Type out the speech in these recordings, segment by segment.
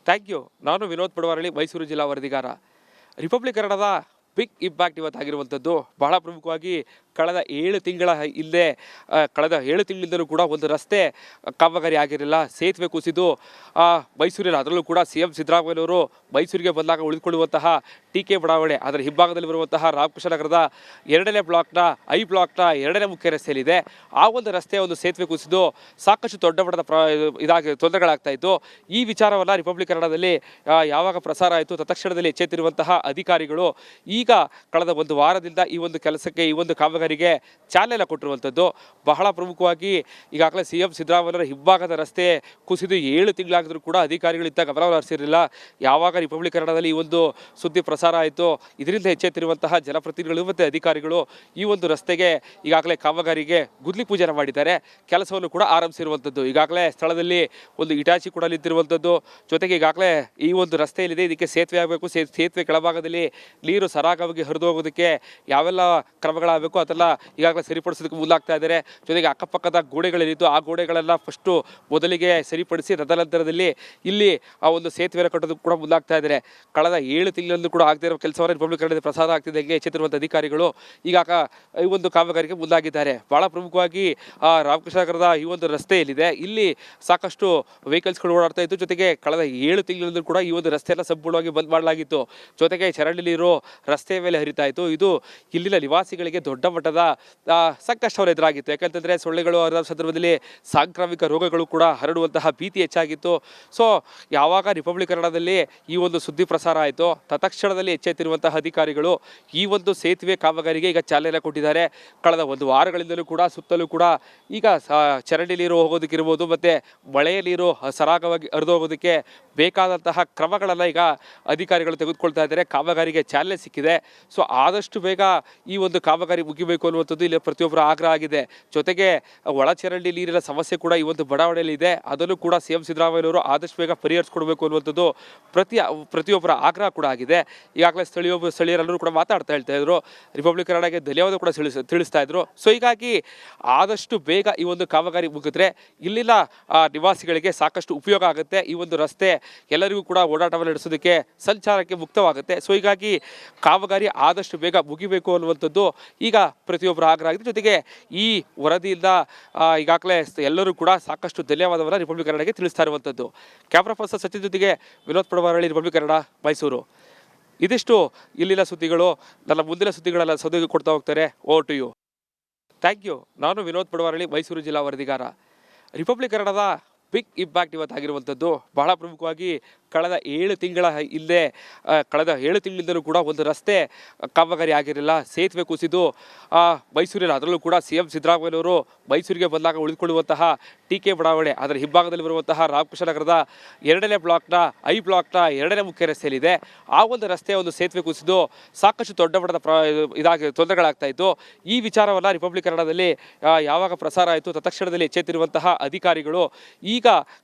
Thank you. ನಾನು ವಿನೋದ್ ಪಡವಾರಳ್ಳಿ, ಮೈಸೂರು ಜಿಲ್ಲಾ ವರದಿಗಾರ. ರಿಪಬ್ಲಿಕ್ ಕನ್ನಡದ ಬಿಗ್ ಇಂಪ್ಯಾಕ್ಟ್ ಇವತ್ತಾಗಿರುವಂಥದ್ದು ಬಹಳ ಪ್ರಮುಖವಾಗಿ ಕಳೆದ 7 ತಿಂಗಳ ಹಿಂದೆ ಕಳೆದ 7 ತಿಂಗಳಿಂದಲೂ ಕೂಡ ಒಂದು ರಸ್ತೆ ಕಾಮಗಾರಿ ಆಗಿರಲಿಲ್ಲ. ಸೇತುವೆ ಕುಸಿದು ಮೈಸೂರಿನ, ಅದರಲ್ಲೂ ಕೂಡ CM ಸಿದ್ದರಾಮಯ್ಯನವರು ಮೈಸೂರಿಗೆ ಬಂದಾಗ ಉಳಿದುಕೊಳ್ಳುವಂತಹ TK ಬಡಾವಣೆ, ಅದರ ಹಿಂಭಾಗದಲ್ಲಿ ಬರುವಂತಹ ರಾಮಕೃಷ್ಣ ನಗರದ 2ನೇ ಬ್ಲಾಕ್ನ ಐ ಬ್ಲಾಕ್ನ 2ನೇ ಮುಖ್ಯ ರಸ್ತೆಯಲ್ಲಿದೆ. ಆ ಒಂದು ರಸ್ತೆಯ ಒಂದು ಸೇತುವೆ ಕುಸಿದು ಸಾಕಷ್ಟು ದೊಡ್ಡ ಮಟ್ಟದ ತೊಂದರೆಗಳಾಗ್ತಾ ಇತ್ತು. ಈ ವಿಚಾರವನ್ನು ರಿಪಬ್ಲಿಕ್ ಕನ್ನಡದಲ್ಲಿ ಯಾವಾಗ ಪ್ರಸಾರ ಆಯಿತು, ತತ್ಕ್ಷಣದಲ್ಲಿ ಎಚ್ಚೆತ್ತಿರುವಂತಹ ಅಧಿಕಾರಿಗಳು ಈಗ ಕಳೆದ ಒಂದು ವಾರದಿಂದ ಈ ಒಂದು ಕೆಲಸಕ್ಕೆ, ಈ ಒಂದು ಕಾಮಗಾರಿಗೆ ಚಾಲನೆ ಕೊಟ್ಟಿರುವಂಥದ್ದು. ಬಹಳ ಪ್ರಮುಖವಾಗಿ ಈಗಾಗಲೇ CM ಸಿದ್ದರಾಮಯ್ಯರ ಹಿಂಭಾಗದ ರಸ್ತೆ ಕುಸಿದು 7 ತಿಂಗಳಾಗಿದ್ರೂ ಕೂಡ ಅಧಿಕಾರಿಗಳು ಇತ್ತ ಗಮನವನ್ನು ಹರಿಸಿರಲಿಲ್ಲ. ಯಾವಾಗ ರಿಪಬ್ಲಿಕ್ ಕನ್ನಡದಲ್ಲಿ ಈ ಒಂದು ಸುದ್ದಿ ಪ್ರಸಾರ ಆಯಿತು, ಇದರಿಂದ ಎಚ್ಚೆತ್ತಿರುವಂತಹ ಜನಪ್ರತಿನಿಧಿಗಳು ಮತ್ತು ಅಧಿಕಾರಿಗಳು ಈ ಒಂದು ರಸ್ತೆಗೆ ಈಗಾಗಲೇ ಕಾಮಗಾರಿಗೆ ಗುದ್ಲಿ ಪೂಜೆ ಮಾಡಿದ್ದಾರೆ. ಕೆಲಸವನ್ನು ಕೂಡ ಆರಂಭಿಸಿರುವಂಥದ್ದು. ಈಗಾಗಲೇ ಸ್ಥಳದಲ್ಲಿ ಒಂದು ಇಟಾಚಿ ಕೂಡ ನಿಂತಿರುವಂಥದ್ದು. ಜೊತೆಗೆ ಈಗಾಗಲೇ ಈ ಒಂದು ರಸ್ತೆಯಲ್ಲಿದೆ, ಇದಕ್ಕೆ ಸೇತುವೆ ಆಗಬೇಕು. ಸೇತುವೆ ಕೆಳಭಾಗದಲ್ಲಿ ನೀರು ಸರಾಗವಾಗಿ ಹರಿದು ಹೋಗೋದಕ್ಕೆ ಯಾವೆಲ್ಲ ಕ್ರಮಗಳಾಗಬೇಕು ಅದೆಲ್ಲ ಈಗಾಗಲೇ ಸರಿಪಡಿಸೋದಕ್ಕೆ ಮುಂದಾಗ್ತಾ ಇದ್ದಾರೆ. ಜೊತೆಗೆ ಅಕ್ಕಪಕ್ಕದ ಗೋಡೆಗಳೇನಿತ್ತು, ಆ ಗೋಡೆಗಳೆಲ್ಲ ಫಸ್ಟು ಮೊದಲಿಗೆ ಸರಿಪಡಿಸಿ ತದನಂತರದಲ್ಲಿ ಇಲ್ಲಿ ಆ ಒಂದು ಸೇತುವೆಯನ್ನು ಕಟ್ಟೋದಕ್ಕೆ ಕೂಡ ಮುಂದಾಗ್ತಾ ಇದ್ದಾರೆ. ಕಳೆದ 7 ತಿಂಗಳಲ್ಲೂ ಕೂಡ ಆಗದೇ ಇರೋ ಕೆಲಸವನ್ನು ರಿಪಬ್ಲಿಕ್ ಕನ್ನಡದಲ್ಲಿ ಪ್ರಸಾರ ಆಗ್ತಿದ್ದಂಗೆ ಎಚ್ಚೆತ್ತಿರುವಂಥ ಅಧಿಕಾರಿಗಳು ಈಗ ಈ ಒಂದು ಕಾಮಗಾರಿಗೆ ಮುಂದಾಗಿದ್ದಾರೆ. ಬಹಳ ಪ್ರಮುಖವಾಗಿ ರಾಮಕೃಷ್ಣ ನಗರದ ಈ ಒಂದು ರಸ್ತೆಯಲ್ಲಿದೆ, ಇಲ್ಲಿ ಸಾಕಷ್ಟು ವೆಹಿಕಲ್ಸ್ಗಳು ಓಡಾಡ್ತಾ ಇತ್ತು. ಜೊತೆಗೆ ಕಳೆದ 7 ತಿಂಗಳಿಂದಲೂ ಕೂಡ ಈ ಒಂದು ರಸ್ತೆಯನ್ನು ಸಂಪೂರ್ಣವಾಗಿ ಬಂದ್ ಮಾಡಲಾಗಿತ್ತು. ಜೊತೆಗೆ ಚರಂಡಿ ನೀರು ರಸ್ತೆಯ ಮೇಲೆ ಹರಿತಾ ಇತ್ತು. ಇದು ಇಲ್ಲಿನ ನಿವಾಸಿಗಳಿಗೆ ದೊಡ್ಡ ಮಟ್ಟದ ಸಂಕಷ್ಟವನ್ನು ಎದುರಾಗಿತ್ತು. ಯಾಕಂತಂದರೆ ಸೊಳ್ಳೆಗಳು ಹರಿದ ಸಂದರ್ಭದಲ್ಲಿ ಸಾಂಕ್ರಾಮಿಕ ರೋಗಗಳು ಕೂಡ ಹರಡುವಂತಹ ಭೀತಿ ಹೆಚ್ಚಾಗಿತ್ತು. ಸೊ ಯಾವಾಗ ರಿಪಬ್ಲಿಕ್ ಕನ್ನಡದಲ್ಲಿ ಈ ಒಂದು ಸುದ್ದಿ ಪ್ರಸಾರ ಆಯಿತು, ತತ್ಕ್ಷಣದಲ್ಲಿ ಎಚ್ಚೆತ್ತಿರುವಂತಹ ಅಧಿಕಾರಿಗಳು ಈ ಒಂದು ಸೇತುವೆ ಕಾಮಗಾರಿಗೆ ಈಗ ಚಾಲನೆ ಕೊಟ್ಟಿದ್ದಾರೆ. ಕಳೆದ ಒಂದು ವಾರಗಳಿಂದಲೂ ಕೂಡ ಸುತ್ತಲೂ ಕೂಡ ಈಗ ಚರಂಡಿ ನೀರು ಹೋಗೋದಕ್ಕಿರ್ಬೋದು, ಮತ್ತು ಮಳೆಯ ನೀರು ಸರಾಗವಾಗಿ ಹರಿದು ಹೋಗೋದಕ್ಕೆ ಬೇಕಾದಂತಹ ಕ್ರಮಗಳನ್ನು ಈಗ ಅಧಿಕಾರಿಗಳು ತೆಗೆದುಕೊಳ್ತಾ ಇದ್ದಾರೆ. ಕಾಮಗಾರಿಗೆ ಚಾಲನೆ ಸಿಕ್ಕಿದೆ. ಸೊ ಆದಷ್ಟು ಬೇಗ ಈ ಒಂದು ಕಾಮಗಾರಿ ಮುಗಿಬೇಕು ಅನ್ನುವಂಥದ್ದು ಇಲ್ಲಿ ಪ್ರತಿಯೊಬ್ಬರ ಆಗ್ರಹ ಆಗಿದೆ. ಜೊತೆಗೆ ಒಳಚರಂಡಿ ನೀರಿನ ಸಮಸ್ಯೆ ಕೂಡ ಈ ಒಂದು ಬಡಾವಣೆಯಲ್ಲಿ ಇದೆ. ಅದನ್ನು ಕೂಡ CM ಸಿದ್ದರಾಮಯ್ಯನವರು ಆದಷ್ಟು ಬೇಗ ಪರಿಹರಿಸಿಕೊಡ್ಬೇಕು ಅನ್ನುವಂಥದ್ದು ಪ್ರತಿಯೊಬ್ಬರ ಆಗ್ರಹ ಕೂಡ ಆಗಿದೆ. ಈಗಾಗಲೇ ಸ್ಥಳೀಯರೆಲ್ಲರೂ ಕೂಡ ಹೇಳ್ತಾ ಇದ್ರು, ರಿಪಬ್ಲಿಕ್ ಕನ್ನಡಕ್ಕೆ ಧನ್ಯವಾದ ಕೂಡ ತಿಳಿಸ್ತಾ ಇದ್ರು. ಸೊ ಹೀಗಾಗಿ ಆದಷ್ಟು ಬೇಗ ಈ ಒಂದು ಕಾಮಗಾರಿ ಮುಗಿದ್ರೆ ಇಲ್ಲಿನ ನಿವಾಸಿಗಳಿಗೆ ಸಾಕಷ್ಟು ಉಪಯೋಗ ಆಗುತ್ತೆ. ಈ ಒಂದು ರಸ್ತೆ ಎಲ್ಲರಿಗೂ ಕೂಡ ಓಡಾಟವನ್ನು ನಡೆಸೋದಕ್ಕೆ, ಸಂಚಾರಕ್ಕೆ ಮುಕ್ತವಾಗುತ್ತೆ. ಸೊ ಹೀಗಾಗಿ ಕಾಮಗಾರಿ ಆದಷ್ಟು ಬೇಗ ಮುಗಿಬೇಕು ಅನ್ನುವಂಥದ್ದು ಈಗ ಪ್ರತಿಯೊಬ್ಬರ ಆಗ್ರಹ ಆಗಿದೆ. ಜೊತೆಗೆ ಈ ವರದಿಯಿಂದ ಈಗಾಗಲೇ ಎಲ್ಲರೂ ಕೂಡ ಸಾಕಷ್ಟು ಧನ್ಯವಾದವನ್ನು ರಿಪಬ್ಲಿಕ್ ಕನ್ನಡಕ್ಕೆ ತಿಳಿಸ್ತಾ ಇರುವಂಥದ್ದು. ಕ್ಯಾಮ್ರಾ ಪರ್ಸನ್ ಸಚಿನ್ ಜೊತೆಗೆ ವಿನೋದ್ ಪಡವಾರಳ್ಳಿ, ರಿಪಬ್ಲಿಕ್ ಕನ್ನಡ, ಮೈಸೂರು. ಇದಿಷ್ಟು ಇಲ್ಲಿನ ಸುದ್ದಿಗಳು. ನನ್ನ ಮುಂದಿನ ಸುದ್ದಿಗಳೆಲ್ಲ ಸದುಗಿ ಕೊಡ್ತಾ ಹೋಗ್ತಾರೆ. Over to you. Thank you. ನಾನು ವಿನೋದ್ ಪಡವಾರಳ್ಳಿ, ಮೈಸೂರು ಜಿಲ್ಲಾ ವರದಿಗಾರ. ರಿಪಬ್ಲಿಕ್ ಕನ್ನಡದ ಬಿಗ್ ಇಂಪ್ಯಾಕ್ಟ್ ಇವತ್ತಾಗಿರುವಂಥದ್ದು ಬಹಳ ಪ್ರಮುಖವಾಗಿ ಕಳೆದ 7 ತಿಂಗಳ ಹಿಂದೆ ಕಳೆದ 7 ತಿಂಗಳಿಂದಲೂ ಕೂಡ ಒಂದು ರಸ್ತೆ ಕಾಮಗಾರಿ ಆಗಿರಲಿಲ್ಲ. ಸೇತುವೆ ಕುಸಿದು ಮೈಸೂರಿನ, ಅದರಲ್ಲೂ ಕೂಡ CM ಸಿದ್ದರಾಮಯ್ಯನವರು ಮೈಸೂರಿಗೆ ಬಂದಾಗ ಉಳಿದುಕೊಳ್ಳುವಂತಹ TK ಬಡಾವಣೆ, ಅದರ ಹಿಂಭಾಗದಲ್ಲಿ ಬರುವಂತಹ ರಾಮಕೃಷ್ಣ ನಗರದ 2ನೇ ಬ್ಲಾಕ್ನ ಐ ಬ್ಲಾಕ್ನ 2ನೇ ಮುಖ್ಯ ರಸ್ತೆಯಲ್ಲಿದೆ. ಆ ಒಂದು ರಸ್ತೆಯ ಒಂದು ಸೇತುವೆ ಕುಸಿದು ಸಾಕಷ್ಟು ದೊಡ್ಡ ಮಟ್ಟದ ತೊಂದರೆಗಳಾಗ್ತಾ ಇತ್ತು. ಈ ವಿಚಾರವನ್ನು ರಿಪಬ್ಲಿಕ್ ಕನ್ನಡದಲ್ಲಿ ಯಾವಾಗ ಪ್ರಸಾರ ಆಯಿತು, ತತ್ಕ್ಷಣದಲ್ಲಿ ಎಚ್ಚೆತ್ತಿರುವಂತಹ ಅಧಿಕಾರಿಗಳು ಈಗ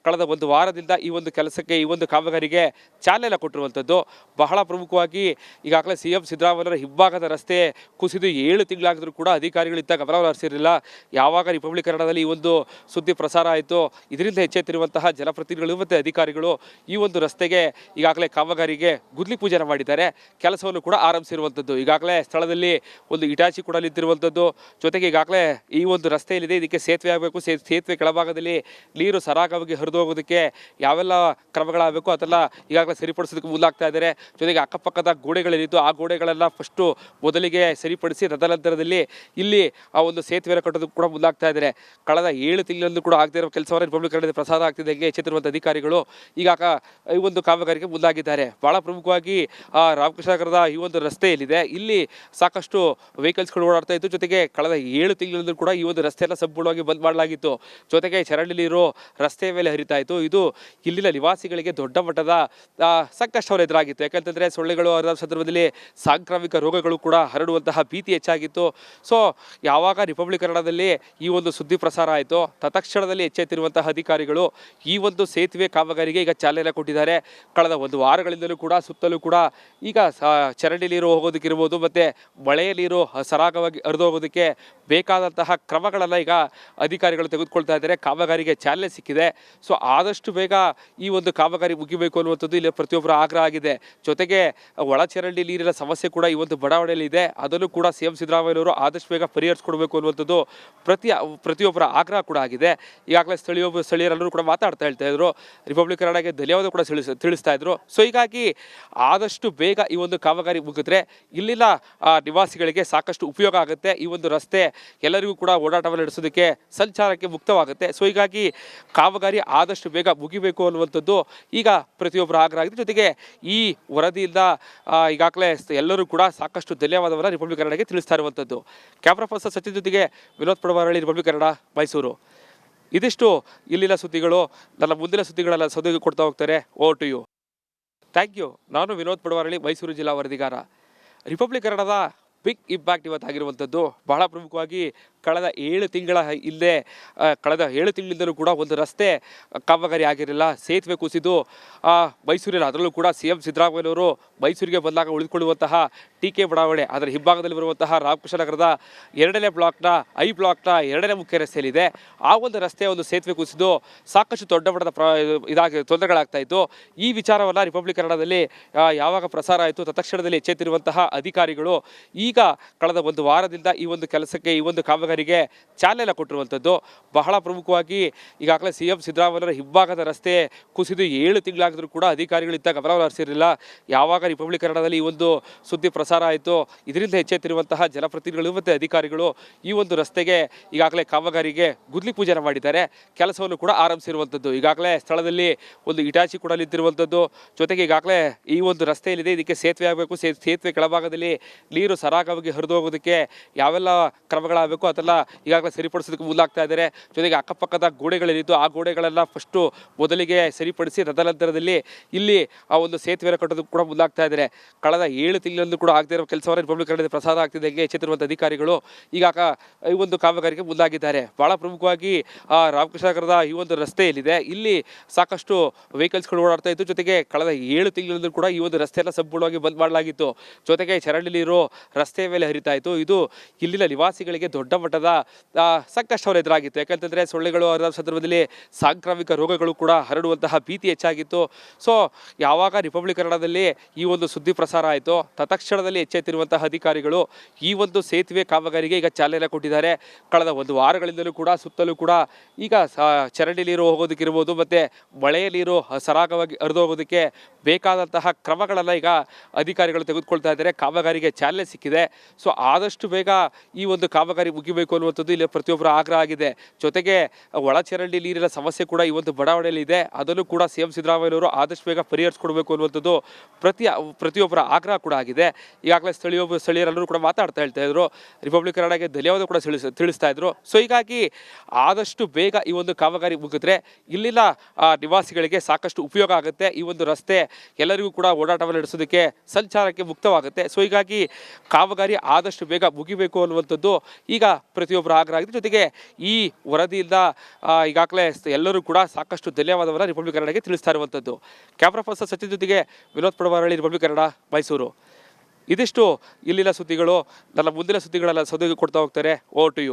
ಕಳೆದ ಒಂದು ವಾರದಿಂದ ಈ ಒಂದು ಕೆಲಸಕ್ಕೆ, ಈ ಒಂದು ಕಾಮಗಾರಿಗೆ ಚಾಲನೆ ಕೊಟ್ಟಿರುವಂಥದ್ದು. ಬಹಳ ಪ್ರಮುಖವಾಗಿ ಈಗಾಗಲೇ CM ಸಿದ್ದರಾಮಯ್ಯರ ಹಿಂಭಾಗದ ರಸ್ತೆ ಕುಸಿದು 7 ತಿಂಗಳಾಗಿದ್ರೂ ಕೂಡ ಅಧಿಕಾರಿಗಳು ಇತ್ತ ಗಮನವನ್ನು ಹರಿಸಿರಲಿಲ್ಲ. ಯಾವಾಗ ರಿಪಬ್ಲಿಕ್ ಕನ್ನಡದಲ್ಲಿ ಈ ಒಂದು ಸುದ್ದಿ ಪ್ರಸಾರ ಆಯಿತು, ಇದರಿಂದ ಎಚ್ಚೆತ್ತಿರುವಂತಹ ಜನಪ್ರತಿನಿಧಿಗಳು ಮತ್ತು ಅಧಿಕಾರಿಗಳು ಈ ಒಂದು ರಸ್ತೆಗೆ ಈಗಾಗಲೇ ಕಾಮಗಾರಿಗೆ ಗುದ್ಲಿ ಪೂಜೆ ಮಾಡಿದ್ದಾರೆ. ಕೆಲಸವನ್ನು ಕೂಡ ಆರಂಭಿಸಿರುವಂಥದ್ದು. ಈಗಾಗಲೇ ಸ್ಥಳದಲ್ಲಿ ಒಂದು ಇಟಾಚಿ ಕೂಡ ನಿಂತಿರುವಂಥದ್ದು. ಜೊತೆಗೆ ಈಗಾಗಲೇ ಈ ಒಂದು ರಸ್ತೆಯಲ್ಲಿದೆ, ಇದಕ್ಕೆ ಸೇತುವೆ ಆಗಬೇಕು. ಸೇತುವೆ ಕೆಳಭಾಗದಲ್ಲಿ ನೀರು ಸರಾಗವಾಗಿ ಹರಿದು ಹೋಗೋದಕ್ಕೆ ಯಾವೆಲ್ಲ ಕ್ರಮಗಳಾಗಬೇಕು ಅದೆಲ್ಲ ಈಗಾಗಲೇ ಸರಿಪಡಿಸೋದಕ್ಕೆ ಮುಂದಾಗ್ತಾ ಇದ್ದಾರೆ. ಜೊತೆಗೆ ಅಕ್ಕಪಕ್ಕದ ಗೋಡೆಗಳೇನಿತ್ತು, ಆ ಗೋಡೆಗಳೆಲ್ಲ ಫಸ್ಟು ಮೊದಲಿಗೆ ಸರಿಪಡಿಸಿ ತದನಂತರದಲ್ಲಿ ಇಲ್ಲಿ ಆ ಒಂದು ಸೇತುವೆಯನ್ನು ಕಟ್ಟೋದಕ್ಕೆ ಕೂಡ ಮುಂದಾಗ್ತಾ ಇದ್ದಾರೆ. ಕಳೆದ 7 ತಿಂಗಳಲ್ಲೂ ಕೂಡ ಆಗದೇ ಇರೋ ಕೆಲಸವನ್ನು ರಿಪಬ್ಲಿಕ್ ಕನ್ನಡದಲ್ಲಿ ಪ್ರಸಾರ ಆಗ್ತಿದ್ದಂಗೆ ಎಚ್ಚೆತ್ತಿರುವಂಥ ಅಧಿಕಾರಿಗಳು ಈಗ ಈ ಒಂದು ಕಾಮಗಾರಿಗೆ ಮುಂದಾಗಿದ್ದಾರೆ. ಬಹಳ ಪ್ರಮುಖವಾಗಿ ರಾಮಕೃಷ್ಣ ನಗರದ ಈ ಒಂದು ರಸ್ತೆಯಲ್ಲಿದೆ, ಇಲ್ಲಿ ಸಾಕಷ್ಟು ವೆಹಿಕಲ್ಸ್ಗಳು ಓಡಾಡ್ತಾ ಇತ್ತು. ಜೊತೆಗೆ ಕಳೆದ 7 ತಿಂಗಳಿಂದಲೂ ಕೂಡ ಈ ಒಂದು ರಸ್ತೆಯನ್ನು ಸಂಪೂರ್ಣವಾಗಿ ಬಂದ್ ಮಾಡಲಾಗಿತ್ತು. ಜೊತೆಗೆ ಚರಂಡಿ ನೀರು ರಸ್ತೆಯ ಮೇಲೆ ಹರಿತಾ ಇತ್ತು. ಇದು ಇಲ್ಲಿನ ನಿವಾಸಿಗಳಿಗೆ ದೊಡ್ಡ ಮಟ್ಟದ ಸಂಕಷ್ಟವನ್ನು ಎದುರಾಗಿತ್ತು. ಯಾಕಂತಂದರೆ ಸೊಳ್ಳೆಗಳು ಹರಿದ ಸಂದರ್ಭದಲ್ಲಿ ಸಾಂಕ್ರಾಮಿಕ ರೋಗಗಳು ಕೂಡ ಹರಡುವಂತಹ ಭೀತಿ ಹೆಚ್ಚಾಗಿತ್ತು. ಸೊ ಯಾವಾಗ ರಿಪಬ್ಲಿಕ್ ಕನ್ನಡದಲ್ಲಿ ಈ ಒಂದು ಸುದ್ದಿ ಪ್ರಸಾರ ಆಯಿತು, ತತ್ಕ್ಷಣದಲ್ಲಿ ಎಚ್ಚೆತ್ತಿರುವಂತಹ ಅಧಿಕಾರಿಗಳು ಈ ಒಂದು ಸೇತುವೆ ಕಾಮಗಾರಿಗೆ ಈಗ ಚಾಲನೆ ಕೊಟ್ಟಿದ್ದಾರೆ. ಕಳೆದ ಒಂದು ವಾರಗಳಿಂದಲೂ ಕೂಡ ಸುತ್ತಲೂ ಕೂಡ ಈಗ ಚರಂಡಿ ನೀರು ಹೋಗೋದಕ್ಕಿರ್ಬೋದು, ಮತ್ತು ಮಳೆಯ ನೀರು ಸರಾಗವಾಗಿ ಹರಿದು ಹೋಗೋದಕ್ಕೆ ಬೇಕಾದಂತಹ ಕ್ರಮಗಳನ್ನು ಈಗ ಅಧಿಕಾರಿಗಳು ತೆಗೆದುಕೊಳ್ತಾ ಇದ್ದಾರೆ. ಕಾಮಗಾರಿಗೆ ಚಾಲನೆ ಸಿಕ್ಕಿದೆ. ಸೊ ಆದಷ್ಟು ಬೇಗ ಈ ಒಂದು ಕಾಮಗಾರಿ ಮುಗಿಬೇಕು ಮುಗಿಬೇಕು ಅನ್ನುವಂಥದ್ದು ಇಲ್ಲಿ ಪ್ರತಿಯೊಬ್ಬರ ಆಗ್ರಹ ಆಗಿದೆ. ಜೊತೆಗೆ ಒಳಚರಂಡಿ ನೀರಿನ ಸಮಸ್ಯೆ ಕೂಡ ಈ ಒಂದು ಬಡಾವಣೆಯಲ್ಲಿ ಇದೆ. ಅದನ್ನು ಕೂಡ ಸಿಎಂ ಸಿದ್ದರಾಮಯ್ಯನವರು ಆದಷ್ಟು ಬೇಗ ಪರಿಹರಿಸಿಕೊಡ್ಬೇಕು ಅನ್ನುವಂಥದ್ದು ಪ್ರತಿಯೊಬ್ಬರ ಆಗ್ರಹ ಕೂಡ ಆಗಿದೆ. ಈಗಾಗಲೇ ಸ್ಥಳೀಯರೆಲ್ಲರೂ ಕೂಡ ಹೇಳ್ತಾ ಇದ್ರು. ರಿಪಬ್ಲಿಕ್ ಕನ್ನಡಗೆ ಧನ್ಯವಾದ ಕೂಡ ತಿಳಿಸ್ತಾ ಇದ್ರು. ಸೊ ಹೀಗಾಗಿ ಆದಷ್ಟು ಬೇಗ ಈ ಒಂದು ಕಾಮಗಾರಿ ಮುಗಿದ್ರೆ ಇಲ್ಲಿನ ನಿವಾಸಿಗಳಿಗೆ ಸಾಕಷ್ಟು ಉಪಯೋಗ ಆಗುತ್ತೆ. ಈ ಒಂದು ರಸ್ತೆ ಎಲ್ಲರಿಗೂ ಕೂಡ ಓಡಾಟವನ್ನು ನಡೆಸೋದಕ್ಕೆ ಸಂಚಾರಕ್ಕೆ ಮುಕ್ತವಾಗುತ್ತೆ. ಸೊ ಹೀಗಾಗಿ ಕಾಮಗಾರಿ ಆದಷ್ಟು ಬೇಗ ಮುಗಿಬೇಕು ಅನ್ನುವಂಥದ್ದು ಈಗ ಪ್ರತಿಯೊಬ್ಬರ ಆಗ್ರಹ ಆಗಿದೆ. ಜೊತೆಗೆ ಈ ವರದಿಯಿಂದ ಈಗಾಗಲೇ ಎಲ್ಲರೂ ಕೂಡ ಸಾಕಷ್ಟು ಧನ್ಯವಾದವನ್ನು ರಿಪಬ್ಲಿಕ್ ಕನ್ನಡಗೆ ತಿಳಿಸ್ತಾ ಇರುವಂಥದ್ದು. ಕ್ಯಾಮ್ರಾ ಪರ್ಸನ್ ಸಚಿನ್ ಜೊತೆಗೆ ವಿನೋದ್ ಪಡವಾರಳ್ಳಿ, ರಿಪಬ್ಲಿಕ್ ಕನ್ನಡ, ಮೈಸೂರು. ಇದಿಷ್ಟು ಇಲ್ಲಿನ ಸುದ್ದಿಗಳು. ನನ್ನ ಮುಂದಿನ ಸುದ್ದಿಗಳೆಲ್ಲ ಸದುಗಿ ಕೊಡ್ತಾ ಹೋಗ್ತಾರೆ. Over to you. Thank you. ನಾನು ವಿನೋದ್ ಪಡವಾರಳ್ಳಿ, ಮೈಸೂರು ಜಿಲ್ಲಾ ವರದಿಗಾರ. ರಿಪಬ್ಲಿಕ್ ಕನ್ನಡದ ಬಿಗ್ ಇಂಪ್ಯಾಕ್ಟ್ ಇವತ್ತಾಗಿರುವಂಥದ್ದು ಬಹಳ ಪ್ರಮುಖವಾಗಿ ಕಳೆದ 7 ತಿಂಗಳಿಂದಲೂ ಕೂಡ ಒಂದು ರಸ್ತೆ ಕಾಮಗಾರಿ ಆಗಿರಲಿಲ್ಲ. ಸೇತುವೆ ಕುಸಿದು ಮೈಸೂರಿನ, ಅದರಲ್ಲೂ ಕೂಡ ಸಿಎಂ ಸಿದ್ದರಾಮಯ್ಯನವರು ಮೈಸೂರಿಗೆ ಬಂದಾಗ ಉಳಿದುಕೊಳ್ಳುವಂತಹ ಟಿಕೆ ಬಡಾವಣೆ, ಅದರ ಹಿಂಭಾಗದಲ್ಲಿ ಬರುವಂತಹ ರಾಮಕೃಷ್ಣ ನಗರದ 2ನೇ ಬ್ಲಾಕ್ನ ಬ್ಲಾಕ್ನ 2ನೇ ಮುಖ್ಯ ರಸ್ತೆಯಲ್ಲಿದೆ. ಆ ಒಂದು ರಸ್ತೆಯ ಒಂದು ಸೇತುವೆ ಕುಸಿದು ಸಾಕಷ್ಟು ದೊಡ್ಡ ಮಟ್ಟದ ತೊಂದರೆಗಳಾಗ್ತಾ ಇತ್ತು. ಈ ವಿಚಾರವನ್ನು ರಿಪಬ್ಲಿಕ್ ಕನ್ನಡದಲ್ಲಿ ಯಾವಾಗ ಪ್ರಸಾರ ಆಯಿತು ತತ್ಕ್ಷಣದಲ್ಲಿ ಎಚ್ಚೆತ್ತಿರುವಂತಹ ಅಧಿಕಾರಿಗಳು ಈಗ ಕಳೆದ ಒಂದು ವಾರದಿಂದ ಈ ಒಂದು ಕೆಲಸಕ್ಕೆ, ಈ ಒಂದು ಕಾಮಗಾರಿಗೆ ಚಾಲನೆ ಕೊಟ್ಟಿರುವಂಥದ್ದು. ಬಹಳ ಪ್ರಮುಖವಾಗಿ ಈಗಾಗಲೇ ಸಿಎಂ ಸಿದ್ದರಾಮಯ್ಯರ ಹಿಂಭಾಗದ ರಸ್ತೆ ಕುಸಿದು 7 ತಿಂಗಳಾದರೂ ಕೂಡ ಅಧಿಕಾರಿಗಳು ಇತ್ತ ಗಮನವನ್ನು ಹರಿಸಿರಲಿಲ್ಲ. ಯಾವಾಗ ರಿಪಬ್ಲಿಕ್ ಕನ್ನಡದಲ್ಲಿ ಈ ಒಂದು ಸುದ್ದಿ ಪ್ರಸಾರ ಆಯಿತು, ಇದರಿಂದ ಎಚ್ಚೆತ್ತಿರುವಂತಹ ಜನಪ್ರತಿನಿಧಿಗಳು ಮತ್ತು ಅಧಿಕಾರಿಗಳು ಈ ಒಂದು ರಸ್ತೆಗೆ ಈಗಾಗಲೇ ಕಾಮಗಾರಿಗೆ ಗುದ್ಲಿ ಪೂಜೆನ ಮಾಡಿದ್ದಾರೆ. ಕೆಲಸವನ್ನು ಕೂಡ ಆರಂಭಿಸಿರುವಂಥದ್ದು. ಈಗಾಗಲೇ ಸ್ಥಳದಲ್ಲಿ ಒಂದು ಇಟಾಚಿ ಕೂಡ ನಿಂತಿರುವಂಥದ್ದು. ಜೊತೆಗೆ ಈಗಾಗಲೇ ಈ ಒಂದು ರಸ್ತೆಯಲ್ಲಿದೆ, ಇದಕ್ಕೆ ಸೇತುವೆ ಆಗಬೇಕು. ಸೇತುವೆ ಕೆಳಭಾಗದಲ್ಲಿ ನೀರು ಸರಾಗವಾಗಿ ಹರಿದು ಹೋಗೋದಕ್ಕೆ ಯಾವೆಲ್ಲ ಕ್ರಮಗಳಾಗಬೇಕು ಅದೆಲ್ಲ ಈಗಾಗಲೇ ಸರಿಪಡಿಸೋದಕ್ಕೆ ಮುಂದಾಗ್ತಾ ಇದ್ದಾರೆ. ಜೊತೆಗೆ ಅಕ್ಕಪಕ್ಕದ ಗೋಡೆಗಳೇನಿದ್ದು ಆ ಗೋಡೆಗಳೆಲ್ಲ ಫಸ್ಟು ಮೊದಲಿಗೆ ಸರಿಪಡಿಸಿ ತದನಂತರದಲ್ಲಿ ಇಲ್ಲಿ ಆ ಒಂದು ಸೇತುವೆ ಕಟ್ಟೋದಕ್ಕೆ ಕೂಡ ಮುಂದಾಗ್ತಾ ಇದ್ದಾರೆ. ಕಳೆದ 7 ತಿಂಗಳಿಂದ ಕೂಡ ಆಗದೇ ಇರೋ ಕೆಲಸವನ್ನು ರಿಪಬ್ಲಿಕ್ ಕನ್ನಡದಲ್ಲಿ ಪ್ರಸಾರ ಆಗ್ತಿದ್ದಂಗೆ ಎಚ್ಚೆತ್ತಿರುವಂಥ ಅಧಿಕಾರಿಗಳು ಈಗ ಈ ಒಂದು ಕಾಮಗಾರಿಗೆ ಮುಂದಾಗಿದ್ದಾರೆ. ಬಹಳ ಪ್ರಮುಖವಾಗಿ ರಾಮಕೃಷ್ಣ ನಗರದ ಈ ಒಂದು ರಸ್ತೆಯಲ್ಲಿದೆ, ಇಲ್ಲಿ ಸಾಕಷ್ಟು ವೆಹಿಕಲ್ಸ್ಗಳು ಓಡಾಡ್ತಾ ಇತ್ತು. ಜೊತೆಗೆ ಕಳೆದ 7 ತಿಂಗಳಿಂದ ಕೂಡ ಈ ಒಂದು ರಸ್ತೆಯನ್ನು ಸಂಪೂರ್ಣವಾಗಿ ಬಂದ್ ಮಾಡಲಾಗಿತ್ತು. ಜೊತೆಗೆ ಚರಂಡಿ ನೀರು ರಸ್ತೆಯ ಮೇಲೆ ಹರಿತಾ ಇತ್ತು. ಇದು ಇಲ್ಲಿನ ನಿವಾಸಿಗಳಿಗೆ ದೊಡ್ಡ ಮಟ್ಟದ ಸಂಕಷ್ಟವನ್ನು ಎದುರಾಗಿತ್ತು. ಯಾಕಂತಂದರೆ ಸೊಳ್ಳೆಗಳು ಹರಿದ ಸಂದರ್ಭದಲ್ಲಿ ಸಾಂಕ್ರಾಮಿಕ ರೋಗಗಳು ಕೂಡ ಹರಡುವಂತಹ ಭೀತಿ ಹೆಚ್ಚಾಗಿತ್ತು. ಸೊ ಯಾವಾಗ ರಿಪಬ್ಲಿಕ್ ಕನ್ನಡದಲ್ಲಿ ಈ ಒಂದು ಸುದ್ದಿ ಪ್ರಸಾರ ಆಯಿತು ತತ್ಕ್ಷಣದಲ್ಲಿ ಎಚ್ಚೆತ್ತಿರುವಂತಹ ಅಧಿಕಾರಿಗಳು ಈ ಒಂದು ಸೇತುವೆ ಕಾಮಗಾರಿಗೆ ಈಗ ಚಾಲನೆ ಕೊಟ್ಟಿದ್ದಾರೆ. ಕಳೆದ ಒಂದು ವಾರಗಳಿಂದಲೂ ಕೂಡ ಸುತ್ತಲೂ ಕೂಡ ಈಗ ಚರಂಡಿ ನೀರು ಹೋಗೋದಕ್ಕಿರ್ಬೋದು, ಮತ್ತು ಮಳೆಯ ನೀರು ಸರಾಗವಾಗಿ ಹರಿದು ಹೋಗೋದಕ್ಕೆ ಬೇಕಾದಂತಹ ಕ್ರಮಗಳನ್ನು ಈಗ ಅಧಿಕಾರಿಗಳು ತೆಗೆದುಕೊಳ್ತಾ ಇದ್ದಾರೆ. ಕಾಮಗಾರಿಗೆ ಚಾಲನೆ ಸಿಕ್ಕಿದೆ. ಸೊ ಆದಷ್ಟು ಬೇಗ ಈ ಒಂದು ಕಾಮಗಾರಿ ಮುಗಿಬೇಕು ಅನ್ನುವಂಥದ್ದು ಇಲ್ಲಿ ಪ್ರತಿಯೊಬ್ಬರ ಆಗ್ರಹ ಆಗಿದೆ. ಜೊತೆಗೆ ಒಳಚರಂಡಿ ನೀರಿನ ಸಮಸ್ಯೆ ಕೂಡ ಈ ಒಂದು ಬಡಾವಣೆಯಲ್ಲಿ ಇದೆ. ಅದನ್ನು ಕೂಡ ಸಿಎಂ ಸಿದ್ದರಾಮಯ್ಯನವರು ಆದಷ್ಟು ಬೇಗ ಪರಿಹರಿಸಿಕೊಡ್ಬೇಕು ಅನ್ನುವಂಥದ್ದು ಪ್ರತಿಯೊಬ್ಬರ ಆಗ್ರಹ ಕೂಡ ಆಗಿದೆ. ಈಗಾಗಲೇ ಸ್ಥಳೀಯರೆಲ್ಲರೂ ಕೂಡ ಹೇಳ್ತಾ ಇದ್ರು. ರಿಪಬ್ಲಿಕ್ ಕನ್ನಡಗೆ ಧನ್ಯವಾದ ಕೂಡ ತಿಳಿಸ್ತಾ ಇದ್ರು. ಸೊ ಹೀಗಾಗಿ ಆದಷ್ಟು ಬೇಗ ಈ ಒಂದು ಕಾಮಗಾರಿ ಮುಗಿದ್ರೆ ಇಲ್ಲಿನ ನಿವಾಸಿಗಳಿಗೆ ಸಾಕಷ್ಟು ಉಪಯೋಗ ಆಗುತ್ತೆ. ಈ ಒಂದು ರಸ್ತೆ ಎಲ್ಲರಿಗೂ ಕೂಡ ಓಡಾಟವನ್ನು ನಡೆಸೋದಕ್ಕೆ ಸಂಚಾರಕ್ಕೆ ಮುಕ್ತವಾಗುತ್ತೆ. ಸೊ ಹೀಗಾಗಿ ಕಾಮಗಾರಿ ಆದಷ್ಟು ಬೇಗ ಮುಗಿಬೇಕು ಅನ್ನುವಂಥದ್ದು ಈಗ ಪ್ರತಿಯೊಬ್ಬರ ಆಗ್ರಹ ಆಗಿದೆ. ಜೊತೆಗೆ ಈ ವರದಿಯಿಂದ ಈಗಾಗಲೇ ಎಲ್ಲರೂ ಕೂಡ ಸಾಕಷ್ಟು ಧನ್ಯವಾದವನ್ನು ರಿಪಬ್ಲಿಕ್ ಕನ್ನಡಗೆ ತಿಳಿಸ್ತಾ ಇರುವಂಥದ್ದು. ಕ್ಯಾಮ್ರಾ ಪರ್ಸನ್ ಸಚಿನ್ ಜೊತೆಗೆ ವಿನೋದ್ ಪಡವಾರಳ್ಳಿ, ರಿಪಬ್ಲಿಕ್ ಕನ್ನಡ, ಮೈಸೂರು. ಇದಿಷ್ಟು ಇಲ್ಲಿನ ಸುದ್ದಿಗಳು. ನನ್ನ ಮುಂದಿನ ಸುದ್ದಿಗಳೆಲ್ಲ ಸದುಗಿ ಕೊಡ್ತಾ ಹೋಗ್ತಾರೆ. Over to you.